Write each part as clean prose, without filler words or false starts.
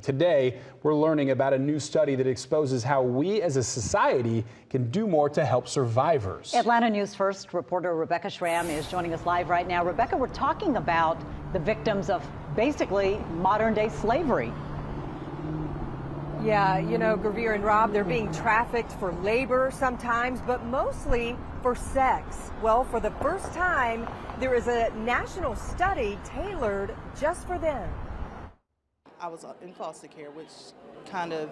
Today, we're learning about a new study that exposes how we as a society can do more to help survivors. Atlanta News First reporter Rebecca Schramm is joining us live right now. Rebecca, we're talking about the victims of basically modern day slavery. Yeah, you know, Gravir and Rob, they're being trafficked for labor sometimes, but mostly for sex. Well, for the first time, there is a national study tailored just for them. I was in foster care, which kind of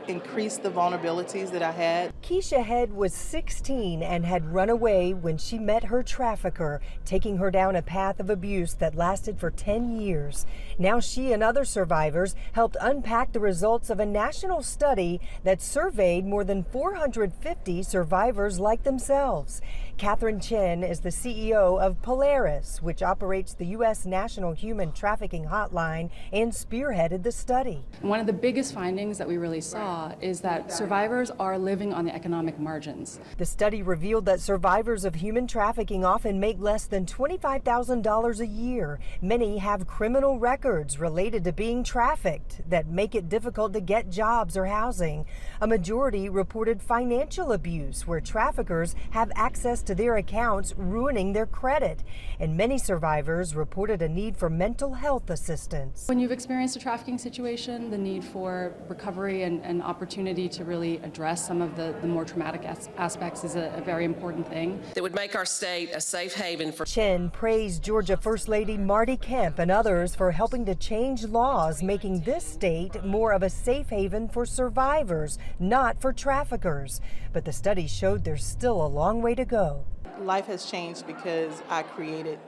increased the vulnerabilities that I had. Keisha Head was 16 and had run away when she met her trafficker, taking her down a path of abuse that lasted for 10 years. Now she and other survivors helped unpack the results of a national study that surveyed more than 450 survivors like themselves. Catherine Chen is the CEO of Polaris, which operates the U.S. National Human Trafficking Hotline, and spearheaded the study. One of the biggest findings that we really saw is that survivors are living on the economic margins. The study revealed that survivors of human trafficking often make less than $25,000 a year. Many have criminal records related to being trafficked that make it difficult to get jobs or housing. A majority reported financial abuse, where traffickers have access to their accounts, ruining their credit. And many survivors reported a need for mental health assistance. When you've experienced a trafficking situation, the need for recovery and opportunity to really address some of the more traumatic aspects is a very important thing. That would make our state a safe haven for. Chen praised Georgia First Lady Marty Kemp and others for helping to change laws, making this state more of a safe haven for survivors, not for traffickers. But the study showed there's still a long way to go. Life has changed because I created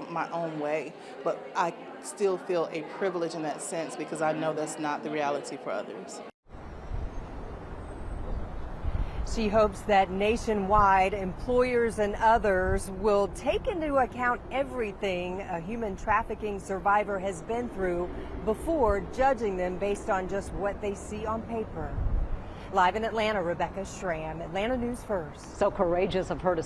my own way, but I still feel a privilege in that sense because I know that's not the reality for others. She hopes that nationwide employers and others will take into account everything a human trafficking survivor has been through before judging them based on just what they see on paper. Live in Atlanta, Rebecca Schramm, Atlanta News First. So courageous of her to